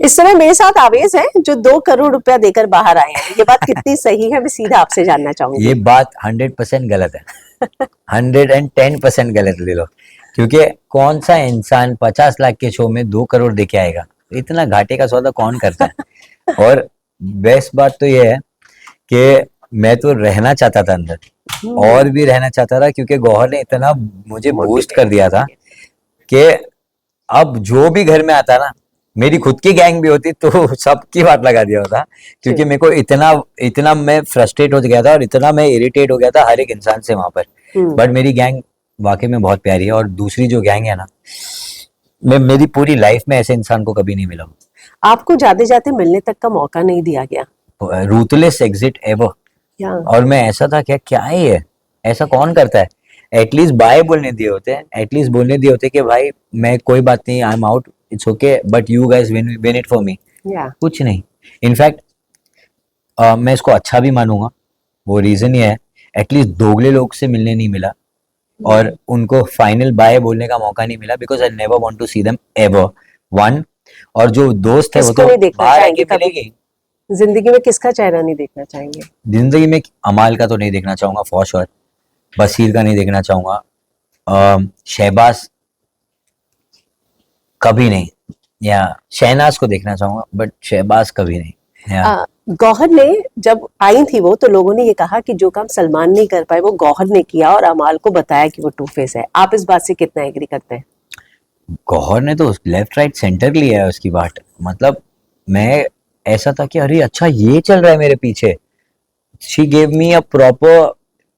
इस समय मेरे साथ आवेश है जो 2 करोड़ रुपया देकर बाहर आए हैं। ये बात कितनी सही है, मैं सीधा आपसे जानना चाहूंगी। ये बात 100% गलत है। 110% गलत ले लो, क्योंकि कौन सा इंसान 50 लाख के शो में 2 करोड़ देके आएगा? इतना घाटे का सौदा कौन करता है? और बेस्ट बात तो ये है कि मैं तो रहना चाहता था अंदर, और भी रहना चाहता था, क्योंकि गौहर ने इतना मुझे बूस्ट कर दिया था कि अब जो भी घर में आता ना, मेरी खुद की गैंग भी होती तो सबकी बात लगा दिया होता, क्योंकि मेरे को इतना इतना मैं फ्रस्ट्रेट हो गया था और इतना मैं इरिटेट हो गया था हर एक इंसान से वहां पर। बट मेरी गैंग वाकई में बहुत प्यारी है, और दूसरी जो गैंग है ना, मैं मेरी पूरी लाइफ में ऐसे इंसान को कभी नहीं मिला। आपको जाते जाते मिलने तक का मौका नहीं दिया गया? Ruthless exit ever. और मैं ऐसा था, क्या क्या है ये, ऐसा कौन करता है? एटलीस्ट बाय बोलने दिए होते हैं, एटलीस्ट बोलने दिए होते कि भाई मैं कोई बात नहीं, I am out, it's okay, but you guys win it for me. कुछ नहीं। इनफैक्ट मैं इसको अच्छा भी मानूंगा। वो रीजन ये है, एटलीस्ट दोगले लोग से मिलने नहीं मिला और उनको फाइनल बाय बोलने का मौका नहीं मिला, because I never want to see them ever one. और जो दोस्त है वो तो बाहर आके मिलेगी। जिंदगी में किसका चेहरा नहीं देखना चाहेंगे? जिंदगी में अमाल का तो नहीं देखना चाहूंगा फॉर श्योर, बसीर का नहीं देखना चाहूंगा, शहबाज कभी नहीं, या शहनाज को देखना चाहूंगा, बट शहबाज कभी नहीं। गौहर ने जब आई थी वो, तो लोगों ने ये कहा कि जो काम सलमान नहीं कर पाए वो गौहर ने किया, और अमाल को बताया कि वो टू फेस है। आप इस बात से कितना एग्री करते हैं? गौहर ने तो लेफ्ट राइट सेंटर लिया है उसकी बात। मतलब मैं ऐसा था कि अरे अच्छा ये चल रहा है मेरे पीछे। She gave me a proper,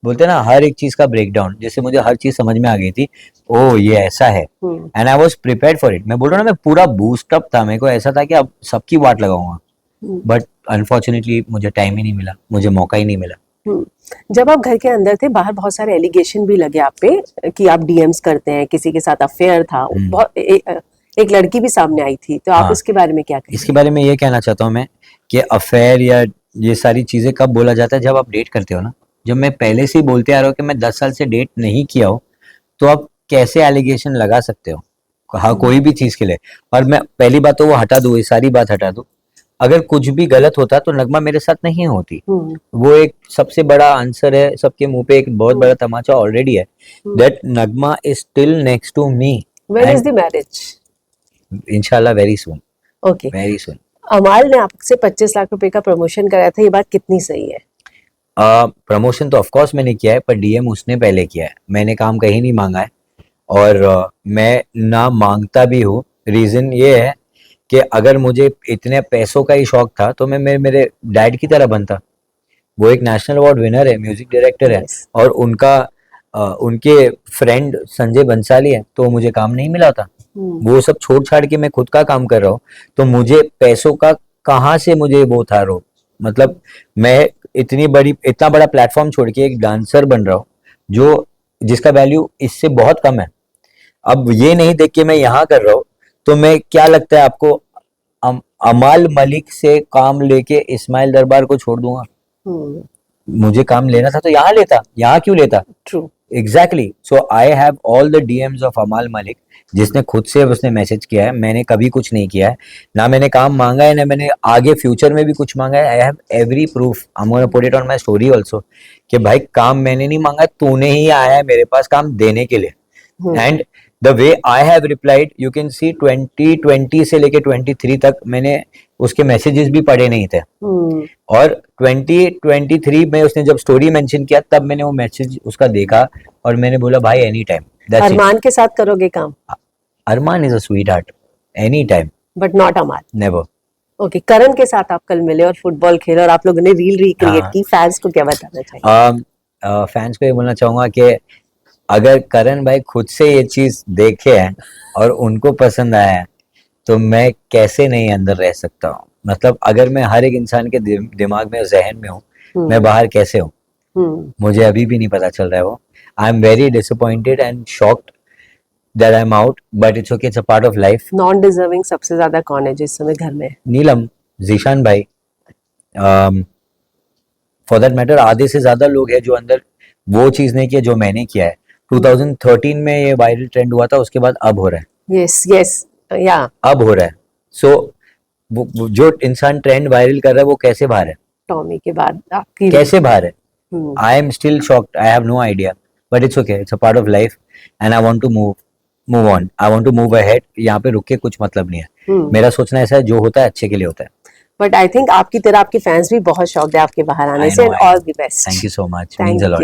बोलते ना, हर एक चीज का ब्रेकडाउन, जैसे मुझे हर चीज समझ में आ गई थी। ओ ये ऐसा है, and I was prepared for it. मैं बोल रहा हूँ ना, मैं पूरा बूस्ट अप था। मेरे को ऐसा था कि अब सबकी वाट लगाऊंगा, बट अनफॉर्चुनेटली मुझे टाइम ही नहीं मिला, मुझे मौका ही नहीं मिला। जब आप घर के अंदर थे, बाहर बहुत सारे एलिगेशन भी लगे आप पे कि आप डीएम्स करते हैं, किसी के साथ अफेयर था, बहुत एक लड़की भी सामने आई थी, तो आप इसके बारे में क्या कहेंगे? इसके बारे में ये कहना चाहता हूँ मैं कि अफेयर या ये सारी चीजें कब बोला जाता है? जब आप डेट करते हो ना। जब मैं पहले से ही बोलते आ रहा हूँ कि मैं 10 साल से डेट नहीं किया हो, तो आप कैसे एलिगेशन लगा सकते हो? हाँ, कोई भी चीज के लिए। और मैं पहली बात तो वो हटा दूं, ये सारी बात हटा दूं। अगर कुछ भी गलत होता तो नगमा मेरे साथ नहीं होती। वो एक सबसे बड़ा आंसर है, सबके मुंह पे एक बहुत बड़ा तमाचा ऑलरेडी है, that Nagma is still next to me. When is the marriage? इंशाल्लाह very soon. Okay, very soon. Amaal ने आपसे 25 लाख रुपए का प्रमोशन कराया था, ये बात कितनी सही है? प्रमोशन तो ऑफकोर्स मैंने किया है, पर डीएम उसने पहले किया है। मैंने काम कहीं नहीं मांगा है, और मैं ना मांगता भी हूँ। रीजन ये है कि अगर मुझे इतने पैसों का ही शौक था तो मैं मेरे डैड की तरह बनता। वो एक नेशनल अवार्ड विनर है, म्यूजिक डायरेक्टर है, और उनके फ्रेंड संजय बंसाली है, तो मुझे काम नहीं मिला था। वो सब छोड़ छाड़ के मैं खुद का काम कर रहा हूँ, तो मुझे पैसों का कहाँ से मुझे वो था रो। मतलब मैं इतना बड़ा प्लेटफॉर्म छोड़ के एक डांसर बन रहा हूँ, जो जिसका वैल्यू इससे बहुत कम है। अब ये नहीं देख के मैं यहाँ कर रहा हूँ, तो मैं, क्या लगता है आपको, अमाल मलिक से काम लेके इस्माइल दरबार को छोड़ दूंगा? मुझे काम लेना था तो यहाँ लेता, यहाँ क्यों लेता? True, exactly. So I have all the DMs of अमाल मलिक, जिसने खुद से उसने मैसेज किया है। मैंने कभी कुछ नहीं किया है, ना मैंने काम मांगा है, ना मैंने आगे फ्यूचर में भी कुछ मांगा है। I have every proof, I am gonna put it on my story also, कि भाई काम मैंने नहीं मांगा, तूने ही आया है मेरे पास काम देने के लिए। And the way I have replied, you can see 2020 से लेके 23 तक मैंने उसके मैसेजेस भी पढ़े नहीं थे। और 2023 में उसने जब स्टोरी मेंशन किया, तब मैंने वो मैसेज उसका देखा, और मैंने बोला भाई एनी टाइम। अरमान के साथ करोगे काम? Armaan is a sweetheart, any time, but not Amaal. Never. Okay, Karan के साथ आप कल मिले और फुटबॉल खेले, और आप लोगों ने रील रिक्रिएट की। फैंस को क्या बताना चाहिए? फैंस को ये बोलना चाहूंगा कि अगर करण भाई खुद से ये चीज देखे हैं और उनको पसंद आया है, तो मैं कैसे नहीं अंदर रह सकता हूँ? मतलब अगर मैं हर एक इंसान के दिमाग में, जहन में हूँ, मैं बाहर कैसे हूँ? मुझे अभी भी नहीं पता चल रहा है वो। I am very disappointed and shocked that I am out, but it's okay, it's a part of life. Non deserving सबसे ज्यादा कौन है जिस समय घर में? नीलम, जीशान भाई, फॉर दैट मैटर आधे से ज्यादा लोग हैं जो अंदर वो चीज नहीं किया जो मैंने किया है। 2013 में ये वायरल ट्रेंड हुआ था, उसके बाद अब हो रहा है। यस यस, या अब हो रहा है। सो वो जो इंसान ट्रेंड वायरल कर रहा है वो कैसे बाहर है, टॉमी के बाद आपकी कैसे बाहर है? Hmm, I am still shocked, I have no idea, but it's okay, it's a part of life and I want to move on, I want to move ahead. यहाँ पे रुक के कुछ मतलब नहीं है। मेरा सोचना ऐसा है, जो होता है अच्छे के लिए होता है। बट आई थिंक आपकी तरह आपके फैंस भी बहुत शौक है आपके बाहर आने I से, know, and I all know. The best. Thank you so much. Thank Means a lot.